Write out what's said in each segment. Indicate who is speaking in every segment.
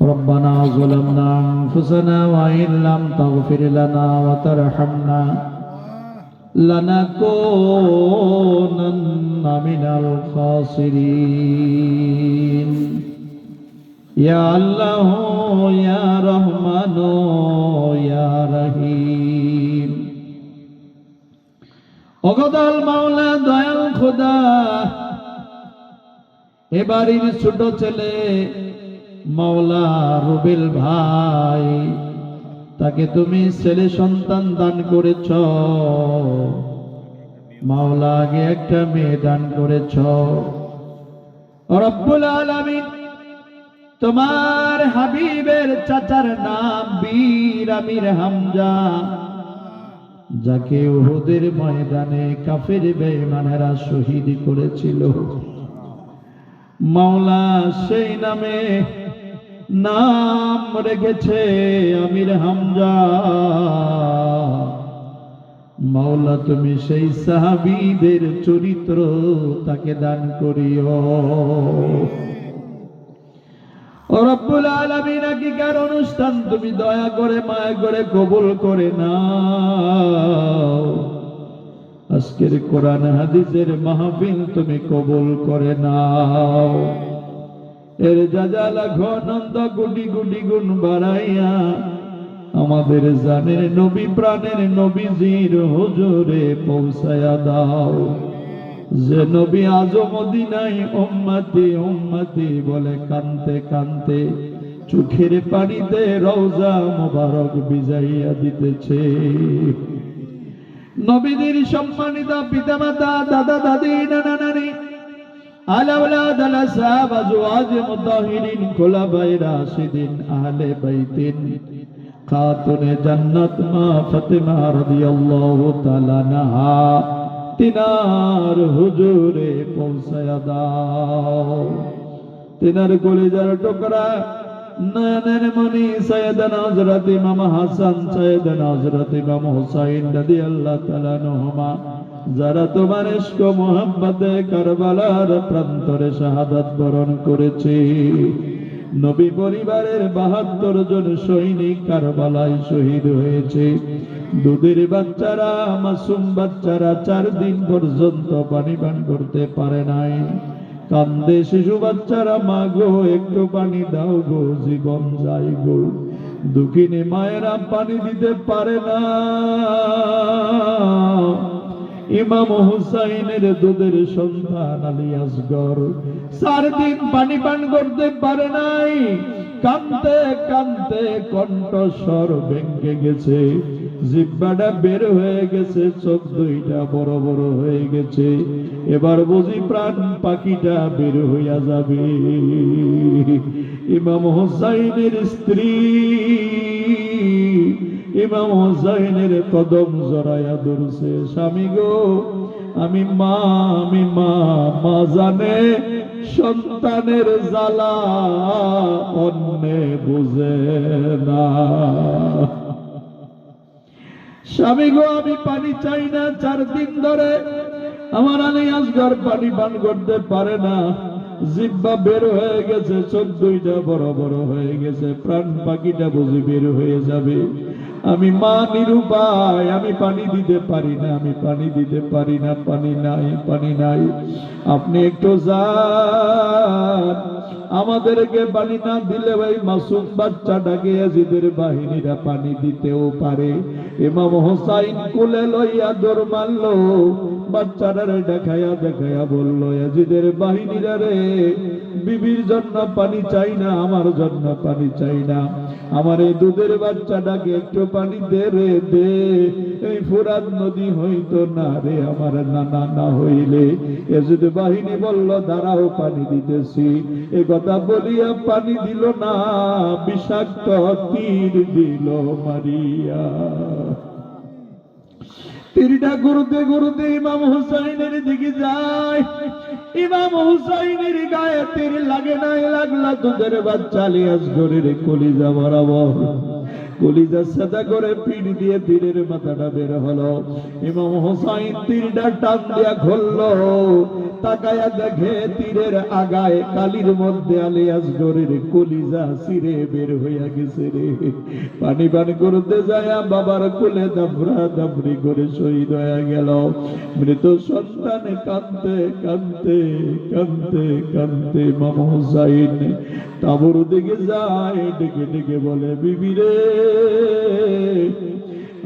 Speaker 1: ربنا ظلمنا أنفسنا وإن لم تغفر لنا وترحمنا لنكونن من الخاسرين يا الله يا رحمن يا رحيم ওগোদাল মাওলা দয়াল খোদা এবারের ছোট ছেলে মাওলা রুবেল ভাই তাকে তুমি ছেলে সন্তান দান করেছ মাওলা আগে একটা মেয়ে দান করেছ রব্বুল আলামিন তোমার হাবিবের চাচার নাম বীর আমির হামজা যাকে উহুদের ময়দানে কাফের বেঈমানেরা শহীদ করেছিল মাওলা সেই নামে নাম রেখেছে আমির হামজা মাওলা তুমি সেই সাহাবীদের চরিত্র তাকে দান করিও রব্বুল আলামিন আকিকার অনুষ্ঠান তুমি দয়া করে মায়া করে কবুল করে নাও আজকের কোরআন হাদিসের মাহফিল তুমি কবুল করে নাও এর যা লাখো আনন্দ কোটি কোটি গুণ বাড়াইয়া আমাদের জানের নবী প্রাণের নবীজির হুজুরে পৌঁছায়া দাও যে নবী আজও মদিনায় উম্মতি উম্মতি বলে কানতে কানতে চোখের পানিতে রওজা মোবারক ভিজাইয়া দিতেছে নবীদের সম্মানিত পিতামাতা দাদা দাদি নানা নানি আলাউলাদ আলাসাব আজওয়াজ মুতাহিরিন খুলাফায়ে রাশিদিন আহলে বাইতিন খাতুনে জান্নাত মা ফাতেমা রাদিয়াল্লাহু তাআলা আনহা তিনার হুজুরে পৌঁছায়া দাও তিনার কলিজার টুকরা নয়নের মনি সৈয়দনা হযরত ইমাম হাসান সৈয়দনা হযরত ইমাম হুসাইন রাদিয়াল্লাহু তাআলা আনহুমা যারা তোমার ইশক ও মুহাব্বতে কারবালার প্রান্তরে শাহাদাত বরণ করেছে নবী পরিবারের ৭২ জন সৈনিক কারবালায় শহীদ হয়েছে দুধের বাচ্চারা মাসুম বাচ্চারা 4 দিন পর্যন্ত পানি পান করতে পারে নাই কান্দে শিশু বাচ্চারা মা গো একটু পানি দাও গো জীবন যাই গো দুঃখিনী মায়েরা পানি দিতে পারে না ইমাম হুসাইনের দুধের সন্তান আলী আসগর 4 দিন পানি পান করতে পারে নাই কাঁদতে কাঁদতে কণ্ঠস্বর ভেঙে গেছে জিহ্বাটা বের হয়ে গেছে চোখ দুইটা বড় বড় হয়ে গেছে এবার বুঝি প্রাণ পাখিটা বের হইয়া যাবে ইমাম হুসাইনের স্ত্রী ইমাম হুসাইনের কদম জড়াইয়া ধরছে স্বামী গো আমি মা মা জানে সন্তানের জ্বালা অন্যে বুঝে না স্বামী গো আমি পানি চাই না 4 দিন ধরে আমার আলী আসগর পানি পান করতে পারে না জিহ্বা বের হয়ে গেছে চোখ দুইটা বড় বড় হয়ে গেছে প্রাণ পাখিটা বুঝি বের হয়ে যাবে আমি মা নিরুপায় আমি পানি দিতে পারি না আমি পানি দিতে পারি না পানি নাই আপনি একটু যান আমাদেরকে পানি না দিলে ভাই মাসুম বাচ্চাটাকে ইয়াজিদের বাহিনীরা পানি দিতেও পারে ইমাম হুসাইন কোলে লইয়া দৌড় মারলো বাচ্চাটারে দেখাইয়া বলল ইয়াজিদের বাহিনীরা রে বিবির জন্য পানি চাই না আমার জন্য পানি চাই না আমার এই দুধের বাচ্চাটাকে একটু পানি দে রে দে এই ফুরাত নদী হইতো না রে আমার নানা না হইলে ইয়াজিদ বাহিনী বলল দাঁড়াও পানি দিতেছি এই কথা বলিয়া পানি দিল না বিষাক্ত তীর দিল মারিয়া তীরটা ঘুরতে ঘুরতে ইমাম হুসাইনের দিকে যায় ইমাম হুসাইনের গায়ে তীর লাগে নাই লাগলা দুধের বাচ্চা আলী আসগরের কলিজা বরাবর কলিজা সাদা করে পিঠ দিয়ে তীরের মাথাটা বের হলো। ইমাম হোসাইন তীরটা টান দিয়া খুললো, তাকায়া দেখে তীরের আগায় কালির মধ্যে আলী আসগরের কলিজা ছিঁড়ে বের হইয়া গেছে রে। পানি পান করতে যায় বাবার কোলে দাবরা দাবরি করে শহীদ হয়ে গেল। মৃত সন্তান কাঁদতে কাঁদতে কাঁদতে কাঁদতে ইমাম হোসাইন তাঁবুর দিকে যায়, ডেকে ডেকে বলে, বিবি রে,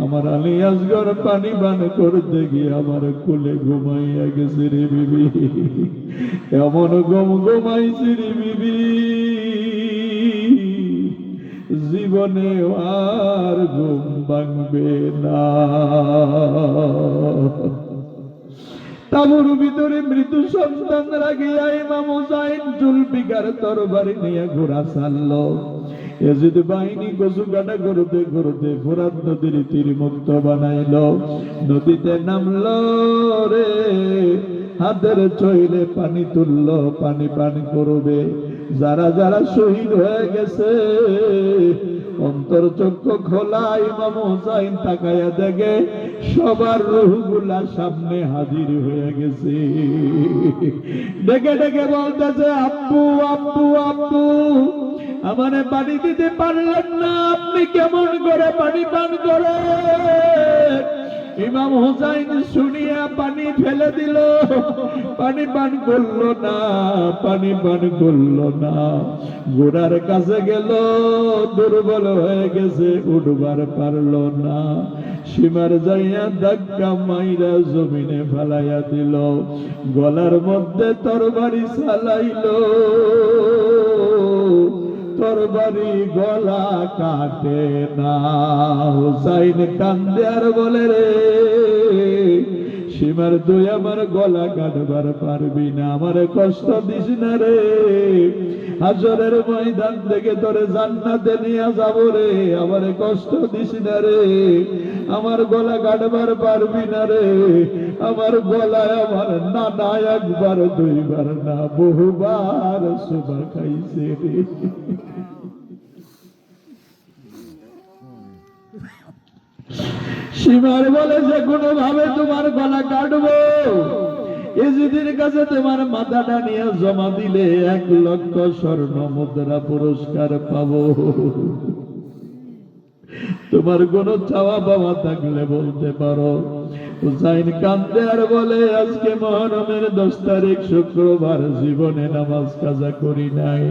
Speaker 1: আমার আলী আসগর পানি পান করতে গিয়ে আমার কোলে ঘুমাইয়া গেছে রে বিবি, এমন গম ঘুমাইছি রে বিবি, জীবনে আর ঘুম ভাঙবে না। তাঁবুর ভিতরে মৃত সন্তান রাখিয়া ইমাম হোসাইন জুলফিকার তরবারি নিয়ে ঘোড়া ছাড়লো। ইয়াজিদ বাহিনী গোসু কাটা করতে করতে ফোরাত নদীর তীর মুক্ত বানাইল, নদীতে নামলো রে, হাতের চইলে পানি তুললো, পানি পান করবে। যারা যারা শহীদ হয়ে গেছে অন্তর চক্ষু খোলা, ইমাম হোসাইন তাকায়া দেখে সবার রূহগুলা সামনে হাজির হয়ে গেছে। ডেকে ডেকে বলতেছে, আব্বু আব্বু আব্বু, আমারে পানি দিতে পারলেন না, আপনি কেমন করে পানি পান করে? ইমাম হোসাইন শুনিয়া পানি ফেলে দিল, পানি পান করলো না, পানি পান করলো না। ঘোড়ার কাছে গেল, দুর্বল হয়ে গেছে, উঠবার পারলো না। সীমার যাইয়া ধাক্কা মাইরা জমিনে ফেলাইয়া দিল, গলার মধ্যে তরবারি চালাইল, তরবারি গলা কাটে না। হুসাইন কান্দে আর বলে, রে সীমার তুই আমার গলা কাটবার পারবি না, আমার কষ্ট দিস না রে, হাসরের ময়দান থেকে তোরে জান্নাতে নিয়ে যাব রে, আমার কষ্ট দিস না রে, আমার গলা কাটবার পারবি না রে। আমার গলায় আমার নানা একবার দুইবার না বহুবার সুবা খাইছে রে। সীমার বলে, যে কোনো ভাবে তোমার গলা কাটবো, ইজিদের কাছে তোমার মাথাটা নিয়ে জমা দিলে 1,00,000 স্বর্ণ মুদ্রা পুরস্কার পাবো। তোমার কোন চাওয়া পাওয়া থাকলে বলতে পারো। হুসাইন কান্দে আর বলে, আজকে মুহররমের 10 তারিখ শুক্রবার, জীবনে নামাজ কাজা করি নাই,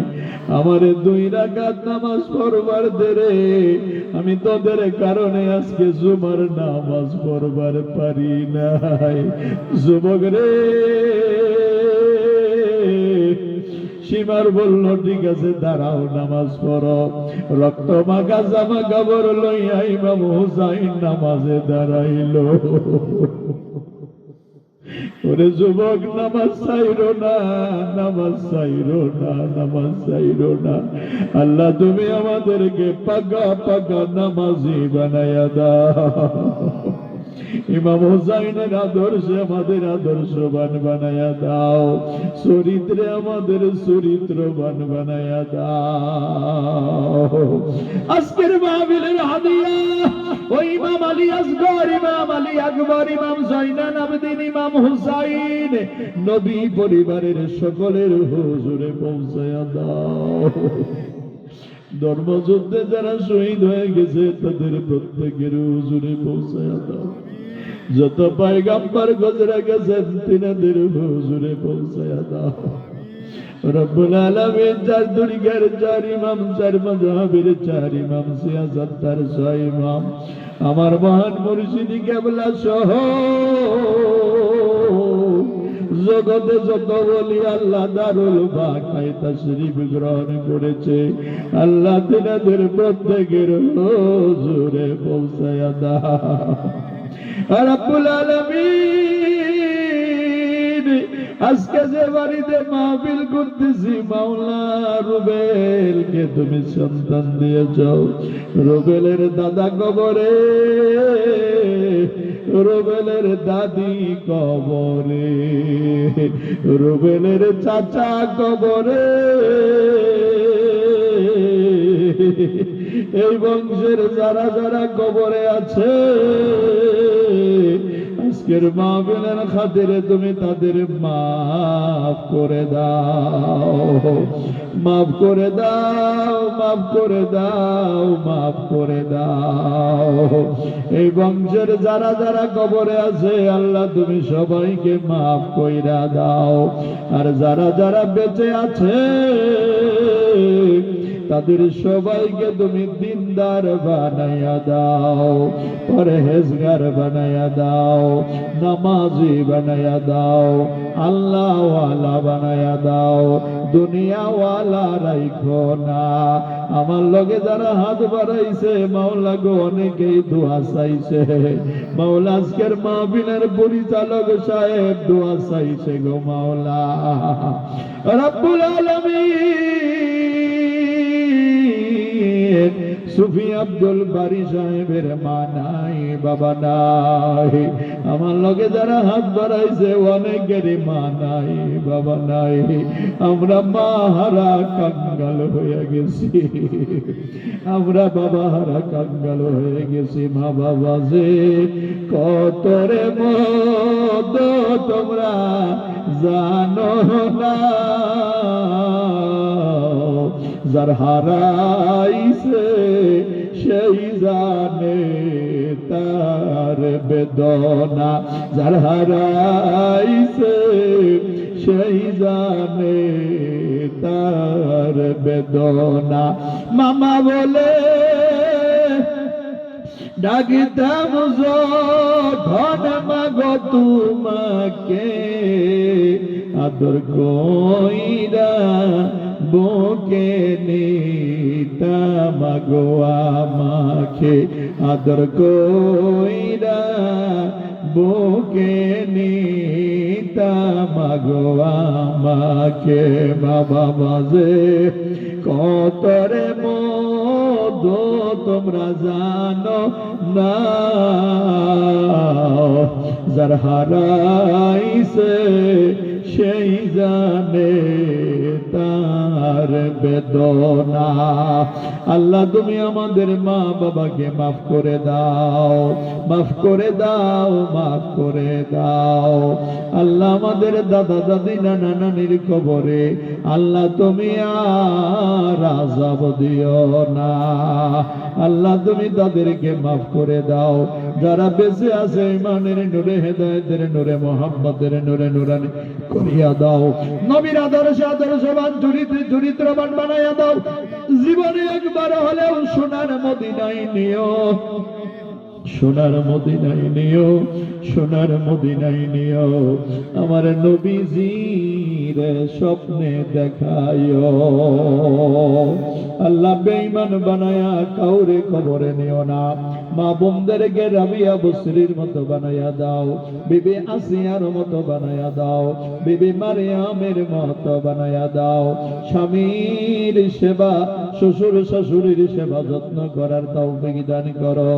Speaker 1: আমারে 2 রাকাত নামাজ পড়বার দে রে, আমি তোদের কারণে আজকে জুমার নামাজ পড়বার পারি নাই। যুবক রে, সীমার বলল, ঠিক আছে দাঁড়াও, নামাজ পড়ো। রক্ত মাখা জামা কাপড় লইয়া ইমাম হোসাইন নামাজে দাঁড়াইল। ওরে যুবক, নামাজ চাইরো না, নামাজ চাইরো না, নামাজ চাইরো না। আল্লাহ তুমি আমাদেরকে পাকা পাকা নামাজি বানায়া দাও। ইমাম হোসাইনের আদর্শে আমাদের আদর্শবান বানায়া দাও, চরিত্রে আমাদের চরিত্রবান বানায়া দাও। আজকের মাহফিলের হাদিয়া ওই ইমাম আলী আসগর, ইমাম আলী আকবর, ইমাম জয়নাল আবেদিন, ইমাম হোসাইন নবী পরিবারের সকলের হুজুরে পৌঁছায়া দাও। ধর্মযুদ্ধে যারা শহীদ হয়ে গেছে তাদের প্রত্যেকের হুজুরে পৌঁছায়া দাও। যত পয়গম্বর গুজরে গেছেন তিনাদের হুজুরে পৌঁছায়া দাও। রব্বুল আলামিন 4 দুনিয়ার 4 ইমাম, 4 মাযহাবের 4 ইমাম, সিয়াসত্তার 6 ইমাম, আমার মহান মুর্শিদি কেবলা সহ জগতে যত বলি আল্লাহ দারুল বাকায় তাশরীফ গ্রহণ করেছে, আল্লাহ তিনাদের প্রত্যেকের হুজুরে পৌঁছায়া দাও। রব্বুল আলামিন, আজকে যে বাড়িতে মাহফিল করতেছি, মাওলা রুবেলকে তুমি সন্তান দিয়েছ, রুবেলের দাদা কবরে, রুবেলের দাদি কবরে, রুবেলের চাচা কবরে, এই বংশের যারা যারা কবরে আছে আজকের মাহফিলের খাতিরে তুমি তাদের মাফ করে দাও, মাফ করে দাও, মাফ করে দাও, মাফ করে দাও। এই বংশের যারা যারা কবরে আছে আল্লাহ তুমি সবাইকে মাফ কইরা দাও। আর যারা যারা বেঁচে আছে তাদের সবাইকে তুমি দিনদার বানাইয়া দাও, পরহেজগার বানাইয়া দাও, নামাজি বানাইয়া দাও, আল্লাহওয়ালা বানাইয়া দাও, দুনিয়াওয়ালা রাইখো না। আমার লগে যারা হাত বাড়াইছে মাওলা গো অনেকেই দোয়া চাইছে, মাওলা আজকের মাহফিলের পরিচালক সাহেব দোয়া চাইছে গো মাওলা রব্বুল আলামিন। সুফি আব্দুল বারি সাহেবের মা নাই, বাবা নাই, আমার লগে যারা হাত বাড়াইছে অনেকেরই মা নাই, বাবা নাই। আমরা মা হারা কাঙ্গাল হয়ে গেছি, আমরা বাবা হারা কাঙ্গাল হয়ে গেছি। মা বাবা যে কত রে মদ তোমরা জানো না, যার হারাইছে সেই জানে তার বেদনা, যার হারাইছে সেই জানে তার বেদনা। মামা বলে ডাকিতাম যখন মাগো তোমাকে, আদর কইরা বুকে নিতাম গো আমাকে, আদর কইরা বুকে নিতাম গো আমাকে। বাবা বাজে কত রে মধু তোমরা জানো না, যার হারাইছে সেই জানে তার বেদনা। আল্লাহ তুমি আমাদের মা বাবাকে মাফ করে দাও, মাফ করে দাও, মাফ করে দাও। আল্লাহ আমাদের দাদা দাদি নানা নানির কবরে আল্লাহ তুমি আর আযাব দিও না, আল্লাহ তুমি তাদেরকে মাফ করে দাও। যারা বেঁচে আছে ইমানের নূরে, হেদায়েতের নূরে, মুহাম্মদের নূরে নূরানি করিয়া দাও। নবীর আদর্শে আদর্শবান, চরিত্রবান বানাইয়া দাও। জীবনে একবার হলেও সোনার মদিনায় নিও, সোনার মদিনায় নিও, সোনার মদিনায় নিও। আমার নবীজির স্বপ্নে দেখায়ো। আল্লাহ বেঈমান বানায়া কাউরে কবরে নিও না। মা বোনদেরকে রাবিয়া বসরির মতো বানায়া দাও, বিবি আসিয়ার মতো বানায়া দাও, বিবি মারিয়ামের মতো বানায়া দাও। স্বামীর সেবা, শ্বশুর শাশুড়ির সেবা যত্ন করার তৌফিক দান করো।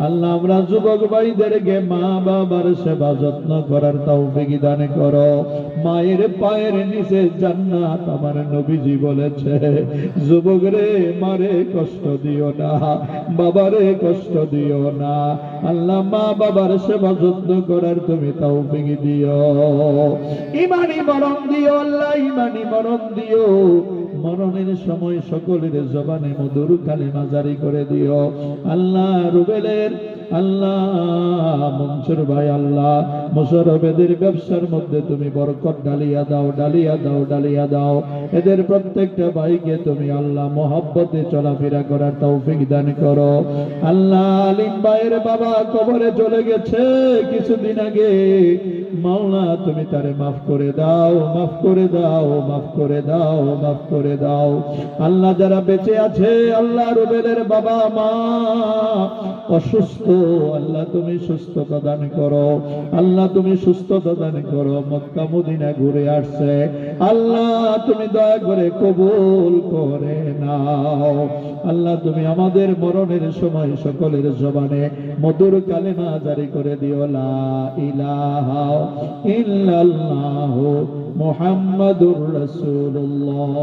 Speaker 1: আল্লাহ আমরা যুবক ভাইদেরকে মা বাবার সেবা যত্ন করার তৌফিক দান করো। মায়ের পায়ের নিচে জান্নাত আমার নবীজি বলেছে। যুবক রে মারে কষ্ট দিও না, বাবারে কষ্ট দিও না। আল্লাহ মা বাবার সেবা যত্ন করার তুমি তৌফিক দিও। ইমানি মরণ দিও আল্লাহ, ইমানি মরণ দিও। মরণের সময় সকলের জবানে মধুর কালিমা জারি করে দিও। আল্লাহ রুবেলের, আল্লাহ মনসুর ভাই, আল্লাহ মোশাররফেদের ব্যবসার মধ্যে তুমি বরকত ডালিয়া দাও, ডালিয়া দাও, ডালিয়া দাও। এদের প্রত্যেকটা ভাইকে তুমি আল্লাহ মহব্বতে চলাফেরা করার তৌফিক দান করো। আল্লাহ আলিম ভাইয়ের বাবা কবরে চলে গেছে কিছুদিন আগে, মাওলা তুমি তারে মাফ করে দাও, মাফ করে দাও, মাফ করে দাও, মাফ করে দাও। আল্লাহ যারা বেঁচে আছে, আল্লাহ রুবেলের বাবা মা অসুস্থ, আল্লাহ তুমি সুস্থতা দান করো, আল্লাহ তুমি সুস্থতা দান করো। মক্কা মদিনা ঘুরে আসছে, আল্লাহ তুমি দয়া করে কবুল করে নাও। আল্লাহ তুমি আমাদের মরণের সময় সকলের জবানে মধুর কালেমা জারি করে দিও, লা ইলাহা ইল্লাল্লাহু মুহাম্মাদুর রাসূলুল্লাহ।